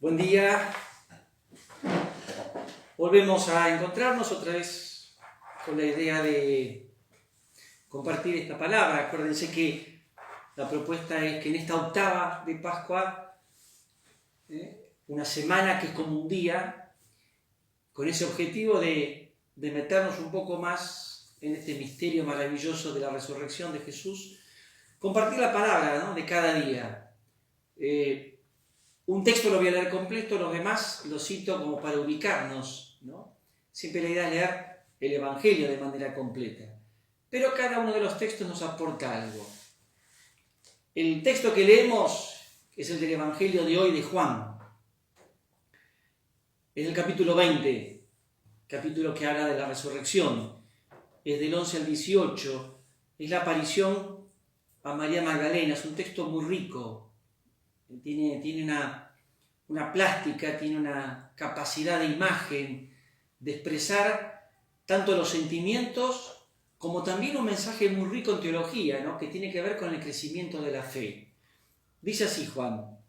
Buen día. Volvemos a encontrarnos otra vez con la idea de compartir esta palabra. Acuérdense que la propuesta es que en esta octava de Pascua, una semana que es como un día, con ese objetivo de meternos un poco más en este misterio maravilloso de la resurrección de Jesús, compartir la palabra, ¿no?, de cada día. Un texto lo voy a leer completo, los demás los cito como para ubicarnos, ¿no? Siempre la idea es leer el Evangelio de manera completa, pero cada uno de los textos nos aporta algo. El texto que leemos es el del Evangelio de hoy de Juan. Es el capítulo 20, capítulo que habla de la resurrección. Es del 11 al 18, es la aparición a María Magdalena. Es un texto muy rico. Tiene una plástica, tiene una capacidad de imagen, de expresar tanto los sentimientos como también un mensaje muy rico en teología, ¿no?, que tiene que ver con el crecimiento de la fe. Dice así Juan: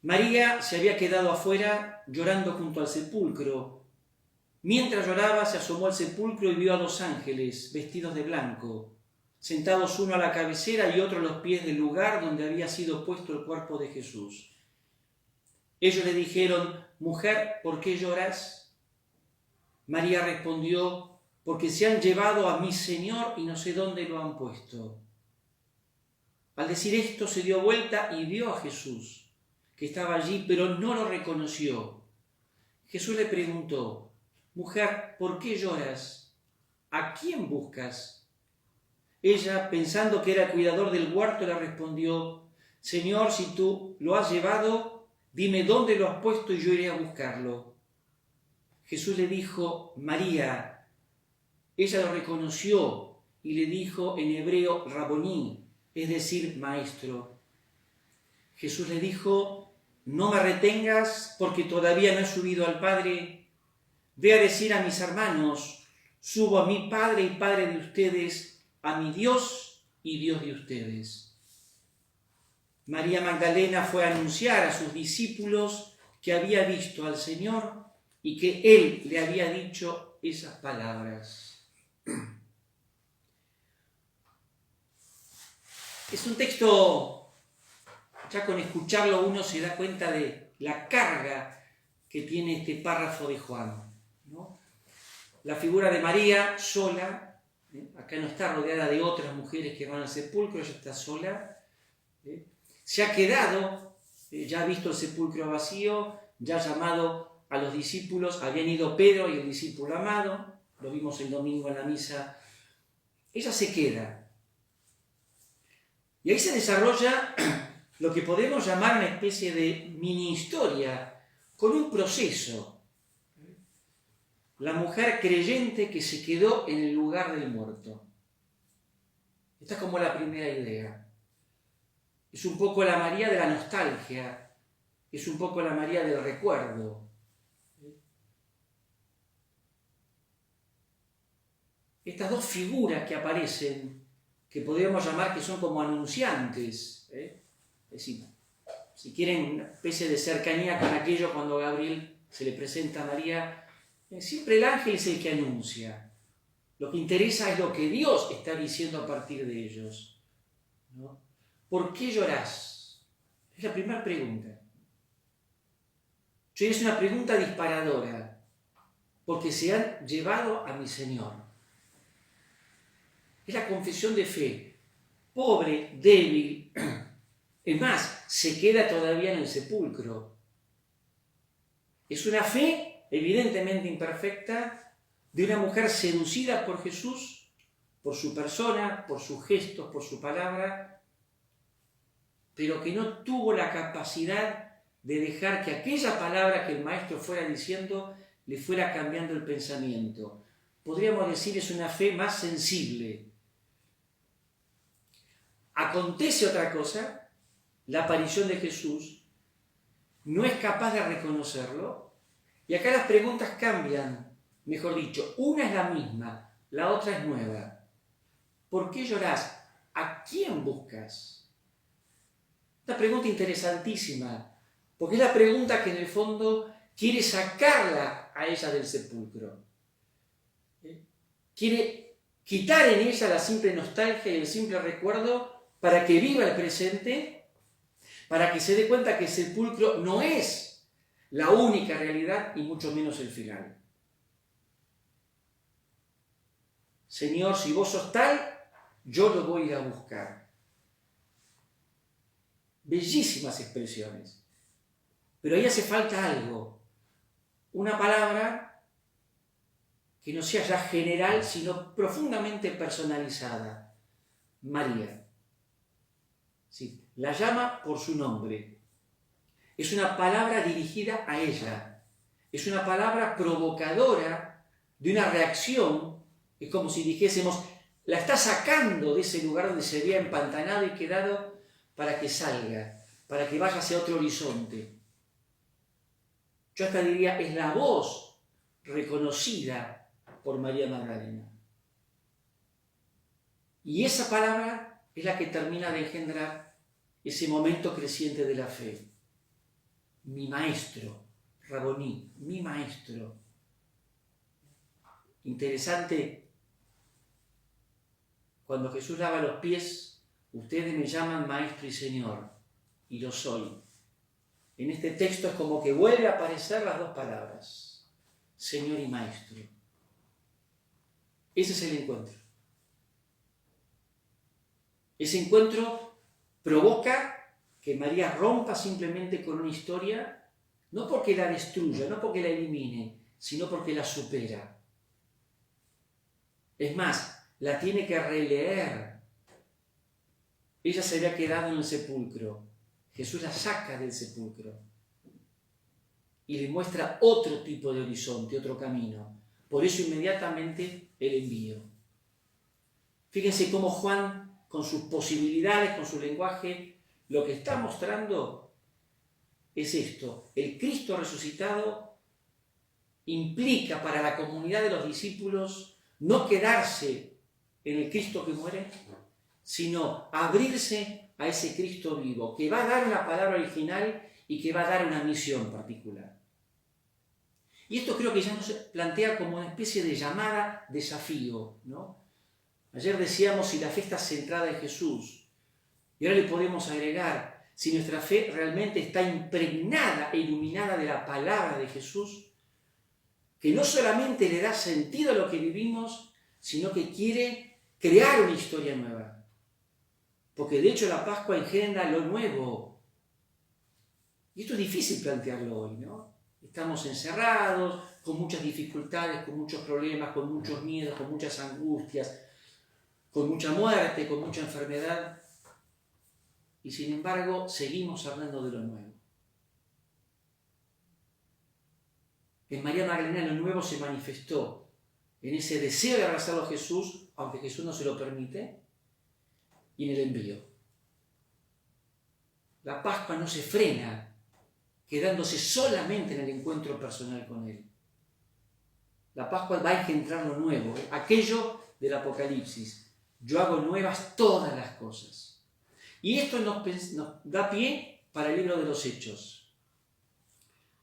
María se había quedado afuera llorando junto al sepulcro. Mientras lloraba, se asomó al sepulcro y vio a dos ángeles vestidos de blanco, sentados uno a la cabecera y otro a los pies del lugar donde había sido puesto el cuerpo de Jesús. Ellos le dijeron: Mujer, ¿por qué lloras? María respondió: Porque se han llevado a mi Señor y no sé dónde lo han puesto. Al decir esto se dio vuelta y vio a Jesús, que estaba allí, pero no lo reconoció. Jesús le preguntó: Mujer, ¿por qué lloras? ¿A quién buscas? Ella, pensando que era el cuidador del huerto, le respondió: Señor, si tú lo has llevado, dime dónde lo has puesto y yo iré a buscarlo. Jesús le dijo: María. Ella lo reconoció y le dijo en hebreo Raboní, es decir, maestro. Jesús le dijo: No me retengas, porque todavía no he subido al Padre. Ve a decir a mis hermanos: Subo a mi Padre y Padre de ustedes, a mi Dios y Dios de ustedes. María Magdalena fue a anunciar a sus discípulos que había visto al Señor y que Él le había dicho esas palabras. Es un texto, ya con escucharlo uno se da cuenta de la carga que tiene este párrafo de Juan, ¿no? La figura de María sola. Acá no está rodeada de otras mujeres que van al sepulcro, ella está sola. Se ha quedado, ya ha visto el sepulcro vacío, ya ha llamado a los discípulos, habían ido Pedro y el discípulo amado, lo vimos el domingo en la misa. Ella se queda. Y ahí se desarrolla lo que podemos llamar una especie de mini historia, con un proceso. La mujer creyente que se quedó en el lugar del muerto. Esta es como la primera idea. Es un poco la María de la nostalgia, es un poco la María del recuerdo. Estas dos figuras que aparecen, que podríamos llamar que son como anunciantes, es decir, si quieren una especie de cercanía con aquello cuando Gabriel se le presenta a María. Siempre el ángel es el que anuncia. Lo que interesa es lo que Dios está diciendo a partir de ellos, ¿no? ¿Por qué llorás? Es la primera pregunta. Es una pregunta disparadora. Porque se han llevado a mi Señor. Es la confesión de fe. Pobre, débil. Es más, se queda todavía en el sepulcro. Es una fe evidentemente imperfecta, de una mujer seducida por Jesús, por su persona, por sus gestos, por su palabra, pero que no tuvo la capacidad de dejar que aquella palabra que el Maestro fuera diciendo le fuera cambiando el pensamiento. Podríamos decir, es una fe más sensible. Acontece otra cosa, la aparición de Jesús, no es capaz de reconocerlo. Y acá las preguntas cambian, mejor dicho, una es la misma, la otra es nueva. ¿Por qué llorás? ¿A quién buscas? Una pregunta interesantísima, Porque es la pregunta que en el fondo quiere sacarla a ella del sepulcro. Quiere quitar en ella la simple nostalgia y el simple recuerdo para que viva el presente, para que se dé cuenta que el sepulcro no es la única realidad y mucho menos el final. Señor, si vos sos tal, yo lo voy a ir a buscar. Bellísimas expresiones. Pero ahí hace falta algo. Una palabra que no sea ya general, sino profundamente personalizada. María. Sí, la llama por su nombre. Es una palabra dirigida a ella. Es una palabra provocadora de una reacción. Es como si dijésemos, la está sacando de ese lugar donde se había empantanado y quedado para que salga, para que vaya hacia otro horizonte. Yo hasta diría, es la voz reconocida por María Magdalena. Y esa palabra es la que termina de engendrar ese momento creciente de la fe. Mi maestro, Raboní, mi maestro. Interesante, cuando Jesús lava los pies, ustedes me llaman maestro y señor, y lo soy. En este texto es como que vuelve a aparecer las dos palabras, señor y maestro. Ese es el encuentro. Ese encuentro provoca que María rompa simplemente con una historia, no porque la destruya, no porque la elimine, sino porque la supera. Es más, la tiene que releer. Ella se había quedado en el sepulcro. Jesús la saca del sepulcro y le muestra otro tipo de horizonte, otro camino. Por eso inmediatamente el envío. Fíjense cómo Juan, con sus posibilidades, con su lenguaje, lo que está mostrando es esto. El Cristo resucitado implica para la comunidad de los discípulos no quedarse en el Cristo que muere, sino abrirse a ese Cristo vivo, que va a dar una palabra original y que va a dar una misión particular. Y esto creo que ya nos plantea como una especie de llamada, desafío, ¿no? Ayer decíamos si la fe está centrada en Jesús, y ahora le podemos agregar, si nuestra fe realmente está impregnada e iluminada de la palabra de Jesús, que no solamente le da sentido a lo que vivimos, sino que quiere crear una historia nueva. Porque de hecho la Pascua engendra lo nuevo. Y esto es difícil plantearlo hoy, ¿no? Estamos encerrados, con muchas dificultades, con muchos problemas, con muchos miedos, con muchas angustias, con mucha muerte, con mucha enfermedad. Y sin embargo, seguimos hablando de lo nuevo. En María Magdalena lo nuevo se manifestó en ese deseo de abrazarlo a Jesús, aunque Jesús no se lo permite, y en el envío. La Pascua no se frena quedándose solamente en el encuentro personal con Él. La Pascua va a engendrar lo nuevo, aquello del Apocalipsis. Yo hago nuevas todas las cosas. Y esto nos da pie para el libro de los Hechos.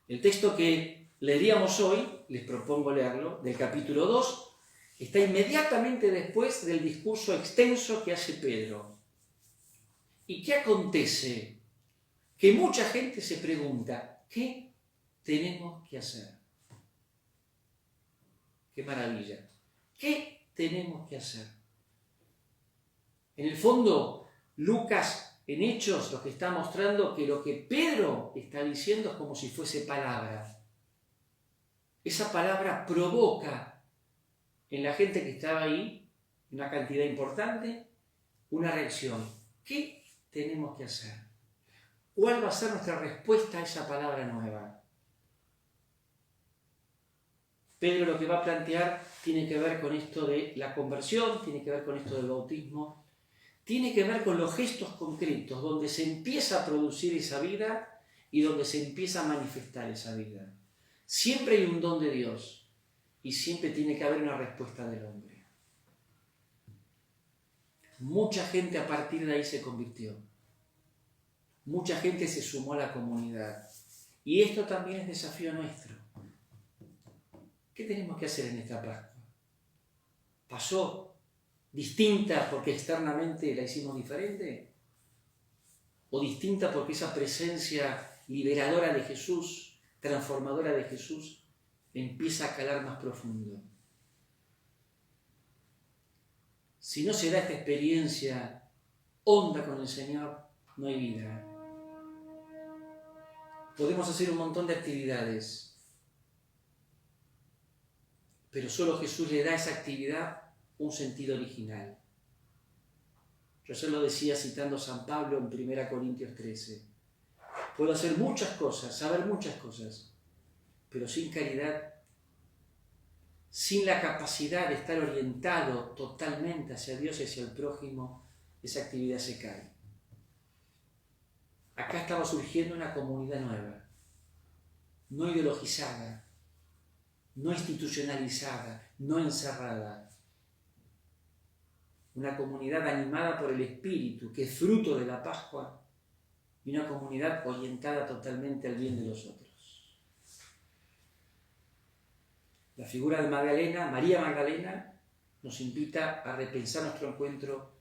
El texto que leeríamos hoy, les propongo leerlo, del capítulo 2, está inmediatamente después del discurso extenso que hace Pedro. ¿Y qué acontece? Que mucha gente se pregunta, ¿qué tenemos que hacer? ¡Qué maravilla! ¿Qué tenemos que hacer? En el fondo, Lucas en Hechos lo que está mostrando que lo que Pedro está diciendo es como si fuese palabra. Esa palabra provoca en la gente que estaba ahí, una cantidad importante, una reacción. ¿Qué tenemos que hacer? ¿Cuál va a ser nuestra respuesta a esa palabra nueva? Pedro lo que va a plantear tiene que ver con esto de la conversión, tiene que ver con esto del bautismo, tiene que ver con los gestos concretos, donde se empieza a producir esa vida y donde se empieza a manifestar esa vida. Siempre hay un don de Dios y siempre tiene que haber una respuesta del hombre. Mucha gente a partir de ahí se convirtió. Mucha gente se sumó a la comunidad. Y esto también es desafío nuestro. ¿Qué tenemos que hacer en esta Pascua? ¿Pasó distinta porque externamente la hicimos diferente? ¿O distinta porque esa presencia liberadora de Jesús, transformadora de Jesús, empieza a calar más profundo? Si no se da esta experiencia honda con el Señor, no hay vida. Podemos hacer un montón de actividades, pero solo Jesús le da a esa actividad un sentido original. Yo se lo decía citando a San Pablo en 1 Corintios 13. Puedo hacer muchas cosas, saber muchas cosas, pero sin caridad, sin la capacidad de estar orientado totalmente hacia Dios y hacia el prójimo, esa actividad se cae. Acá estaba surgiendo una comunidad nueva, no ideologizada, no institucionalizada, no encerrada. Una comunidad animada por el Espíritu, que es fruto de la Pascua, y una comunidad orientada totalmente al bien de los otros. La figura de Magdalena, María Magdalena, nos invita a repensar nuestro encuentro.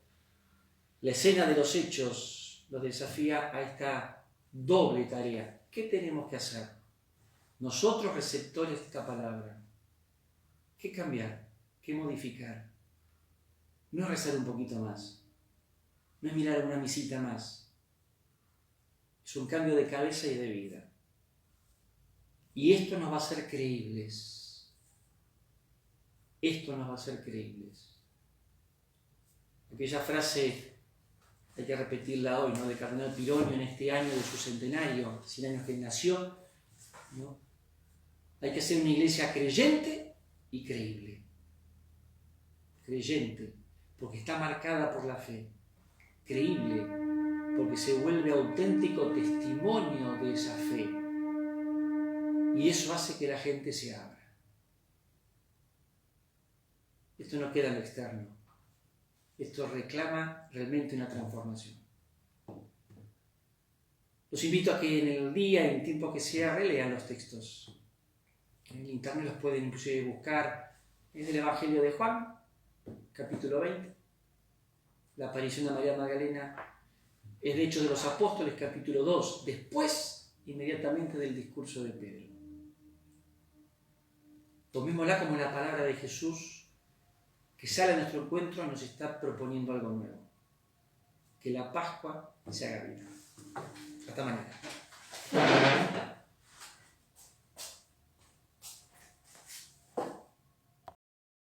La escena de los hechos nos desafía a esta doble tarea. ¿Qué tenemos que hacer? Nosotros, receptores de esta palabra. ¿Qué cambiar? ¿Qué modificar? No es rezar un poquito más. No es mirar una misita más. Es un cambio de cabeza y de vida. Y esto nos va a hacer creíbles. Esto nos va a hacer creíbles. Aquella frase, hay que repetirla hoy, ¿no?, de Cardenal Pironio en este año de su centenario, 100 años que nació, ¿no? Hay que ser una iglesia creyente y creíble. Creyente, porque está marcada por la fe. Creíble, porque se vuelve auténtico testimonio de esa fe. Y eso hace que la gente se abra. Esto no queda en lo externo. Esto reclama realmente una transformación. Los invito a que en el día, en el tiempo que sea, relean los textos. En internet los pueden inclusive buscar. Es del Evangelio de Juan, capítulo 20. La aparición de María Magdalena es de Hechos de los Apóstoles, capítulo 2, después, inmediatamente, del discurso de Pedro. Tomémosla como la palabra de Jesús que sale a nuestro encuentro y nos está proponiendo algo nuevo. Que la Pascua se haga vida. Hasta mañana.